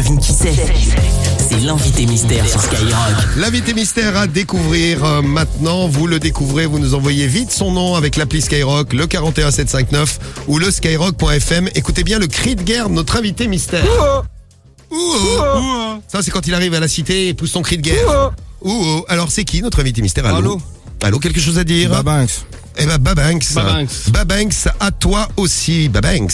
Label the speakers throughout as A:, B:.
A: devine qui c'est? C'est l'invité mystère sur Skyrock.
B: L'invité mystère à découvrir maintenant. Vous le découvrez, vous nous envoyez vite son nom avec l'appli Skyrock, le 41759 ou le skyrock.fm. Écoutez bien le cri de guerre de notre invité mystère. Ça, c'est quand il arrive à la cité et pousse son cri de guerre. Alors, c'est qui notre invité mystère? Allô, quelque chose à dire?
C: Babanks.
B: Eh ben, Babanks, à toi aussi, Babanks.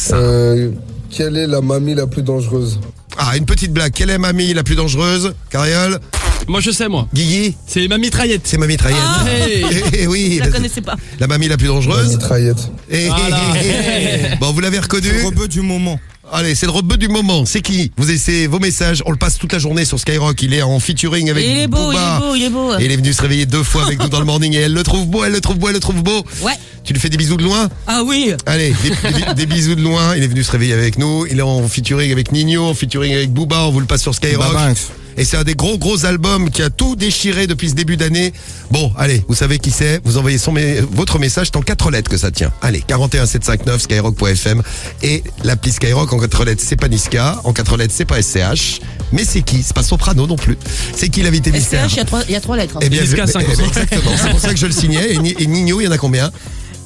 D: Quelle est la mamie la plus dangereuse?
B: Ah, une petite blague. Quelle est mamie la plus dangereuse? Carriole?
E: Moi je sais moi.
B: Guigui?
E: C'est ma mitraillette.
B: C'est ma mitraillette.
E: Ah, hey.
B: Oui.
F: Je la connaissais pas.
B: La mamie la plus dangereuse.
D: Mitraillette.
B: Bon, vous l'avez reconnu?
C: Le rebeu du moment.
B: Allez, c'est le rebeu du moment. C'est qui? Vous laissez vos messages. On le passe toute la journée sur Skyrock. Il est en featuring avec
F: Il est beau,
B: Booba.
F: il est beau.
B: Et il est venu se réveiller 2 fois avec nous dans le morning et elle le trouve beau.
F: Ouais.
B: Tu lui fais des bisous de loin?
F: Ah oui.
B: Allez, des bisous de loin. Il est venu se réveiller avec nous. Il est en featuring avec Nino, en featuring avec Booba. On vous le passe sur Skyrock.
C: Babanks.
B: Et c'est un des gros albums qui a tout déchiré depuis ce début d'année. Bon, allez, vous savez qui c'est. Vous envoyez votre message, c'est en 4 lettres que ça tient. Allez, 41759, skyrock.fm. Et l'appli Skyrock en 4 lettres, c'est pas Niska. En 4 lettres, c'est pas SCH. Mais c'est qui? C'est pas Soprano non plus. C'est qui l'invité mystère?
F: SCH, il y a 3 lettres.
B: Eh bien,
E: Niska, 5 aussi.
B: exactement. C'est pour ça que je le signais. Et Nino, il y en a combien?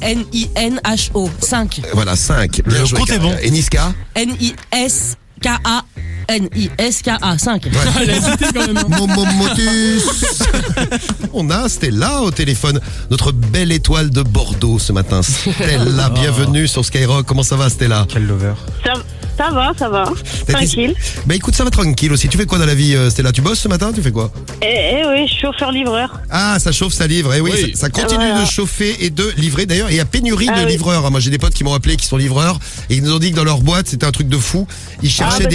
F: N-I-N-H-O. 5.
B: Voilà, 5. Bien
E: Le
B: joué.
E: compte est bon.
B: Et Niska?
F: N-I-S-K-A. N-I-S-K-A. 5.
E: Elle a hésité quand même.
B: Momomotus. On a Stella au téléphone, notre belle étoile de Bordeaux ce matin. Stella, bienvenue sur Skyrock. Comment ça va, Stella?
C: Quel lover.
G: Ça va. Tranquille.
B: Bah écoute, ça va tranquille aussi. Tu fais quoi dans la vie, Stella? Tu bosses ce matin? Tu fais quoi?
G: Oui, chauffeur-livreur.
B: Ah, ça chauffe, ça livre. Eh oui,
E: Oui.
B: ça continue
G: Voilà.
B: de chauffer et de livrer. D'ailleurs, il y a pénurie de
G: oui.
B: livreurs. Moi, j'ai des potes qui m'ont appelé, qui sont livreurs, et ils nous ont dit que dans leur boîte, c'était un truc de fou. Ils cherchaient,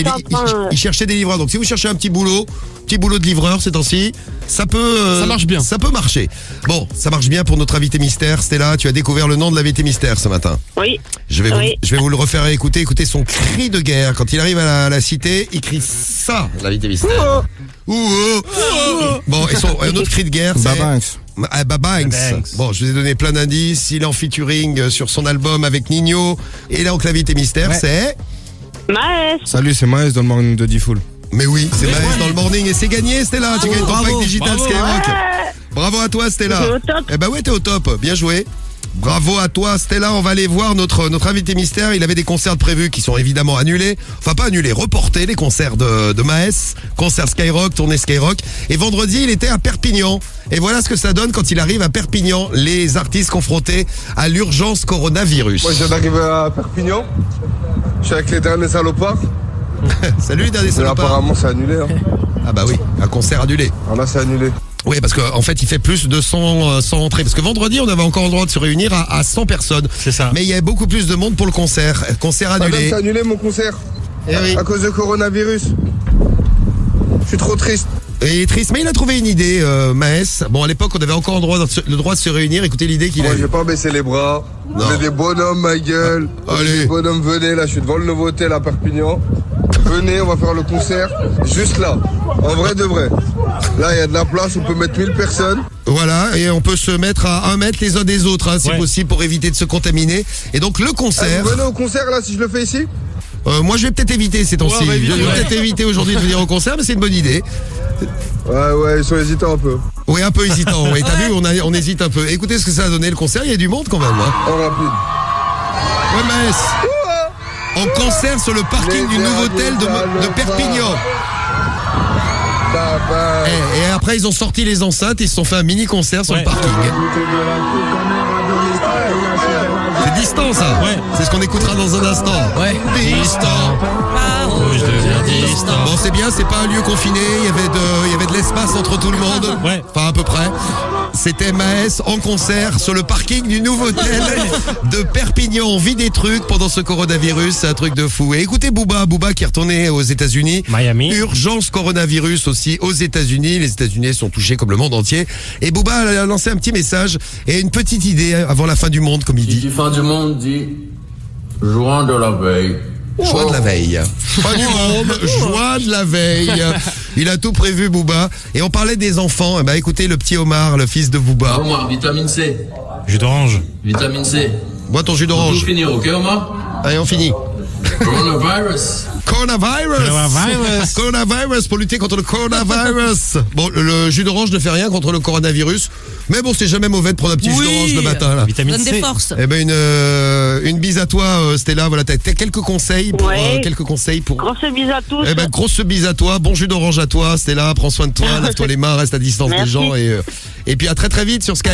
B: ils cherchaient des livreurs. Donc, si vous cherchez un petit boulot de livreur ces temps-ci, ça peut...
E: Ça marche bien.
B: Ça peut marcher. Bon, ça marche bien pour notre invité mystère. Stella, tu as découvert le nom de l'invité mystère ce matin.
G: Oui.
B: Je vais
G: Oui.
B: vous le refaire écouter. Écoutez son cri de guerre. Quand il arrive à la cité, il crie ça, l'invité mystère. Bon, et un autre cri de guerre, c'est...
C: Babanks.
B: Babanks. Bon, je vous ai donné plein d'indices. Il est en featuring sur son album avec Nino. Et là, donc l'invité mystère,
C: Ouais.
B: c'est...
G: Maës.
C: Salut, c'est Maës dans le morning de D-Full.
B: Mais oui, c'est Maës dans le morning. Et c'est gagné, Stella. Tu gagnes ton pack digital
E: bravo.
B: Skyrock. Bravo à toi, Stella.
G: T'es au top.
B: Eh ben ouais, t'es au top. Bien joué. Bravo à toi, Stella. On va aller voir notre invité mystère. Il avait des concerts prévus qui sont évidemment annulés. Enfin, pas annulés, reportés, les concerts de Maës. Concert Skyrock, tournée Skyrock. Et vendredi, il était à Perpignan. Et voilà ce que ça donne quand il arrive à Perpignan. Les artistes confrontés à l'urgence coronavirus.
D: Moi, je viens d'arriver à Perpignan. Je suis avec les derniers salopards.
B: Salut, les derniers
D: Mais
B: salopards.
D: apparemment, c'est annulé. Hein.
B: Ah bah oui, un concert annulé.
D: Alors là, c'est annulé.
B: Oui, parce qu'en fait, il fait plus de 100 entrées. Parce que vendredi, on avait encore le droit de se réunir à 100 personnes.
E: C'est ça.
B: Mais il y avait beaucoup plus de monde pour le concert. Concert
D: Madame,
B: annulé.
D: c'est annulé mon concert.
B: Eh oui.
D: À cause de coronavirus. Je suis trop triste.
B: Et triste, mais il a trouvé une idée, Maës. Bon, à l'époque, on avait encore le droit de se réunir. Écoutez l'idée qu'il a
D: Moi, je
B: eue.
D: vais pas baisser les bras.
B: Non.
D: On est des bonhommes, ma gueule.
B: Allez.
D: Des bonhommes, venez, là, je suis devant le nouveau hôtel à Perpignan. Venez, on va faire le concert. Juste là. En vrai de vrai. Là, il y a de la place, on peut mettre 1000 personnes.
B: Voilà, et on peut se mettre à 1 mètre les uns des autres, hein, si
E: Ouais.
B: possible, pour éviter de se contaminer. Et donc, le
D: Ah,
B: concert...
D: vous venez au concert, là, si je le fais ici?
B: moi, je vais peut-être éviter ces temps-ci.
E: Ouais, on va éviter,
B: Je vais
E: ouais.
B: peut-être éviter aujourd'hui de venir au concert, mais c'est une bonne idée.
D: Ouais, ils sont hésitants un peu.
B: Oui, un peu hésitant. Oui, t'as vu, on hésite un peu. Écoutez ce que ça a donné le concert. Il y a du monde quand même. Hein.
D: En rapide.
B: Ouais, Maës. En concert sur le parking du nouveau hôtel de Perpignan. Et après, ils ont sorti les enceintes et ils se sont fait un mini-concert sur le
E: Ouais.
B: parking. C'est distant, ça.
E: Ouais.
B: C'est ce qu'on écoutera dans un instant.
E: Ouais.
B: Distant.
E: Je deviens distant.
B: Bon, c'est bien, c'est pas un lieu confiné. Il y avait de l'espace entre tout le monde.
E: Ouais.
B: Enfin, à peu près. C'était Maës en concert sur le parking du nouveau hôtel de Perpignan. On vit des trucs pendant ce coronavirus, c'est un truc de fou. Et écoutez Booba qui est retourné aux États-Unis.
E: Miami.
B: Urgence coronavirus aussi aux États-Unis. Les États-Unis sont touchés comme le monde entier. Et Booba a lancé un petit message et une petite idée avant la fin du monde, comme il
H: Qui
B: dit.
H: dit fin du monde dit joint de la veille.
B: Joie de la veille. Fin du monde, joie de la veille. Il a tout prévu, Booba. Et on parlait des enfants. Eh ben, écoutez le petit Omar, le fils de Booba.
H: Omar, vitamine C.
E: Jus d'orange.
H: Vitamine C.
B: Bois ton jus
H: Tout
B: d'orange.
H: finir, ok Omar?
B: Allez, on finit.
H: Coronavirus.
B: Coronavirus pour lutter contre le coronavirus. Bon, le jus d'orange ne fait rien contre le coronavirus, mais bon, c'est jamais mauvais de prendre un petit jus d'orange le matin là.
C: Vitamine
F: Donne
C: C.
F: des forces.
B: Eh ben une bise à toi, Stella. Voilà, t'as quelques conseils pour
G: Ouais.
B: Grosse
G: Grosse bise à tous.
B: Eh ben grosse bise à toi, bon jus d'orange à toi, Stella. Prends soin de toi, lave-toi les mains, reste à distance des
G: Merci.
B: gens et puis à très très vite sur Sky.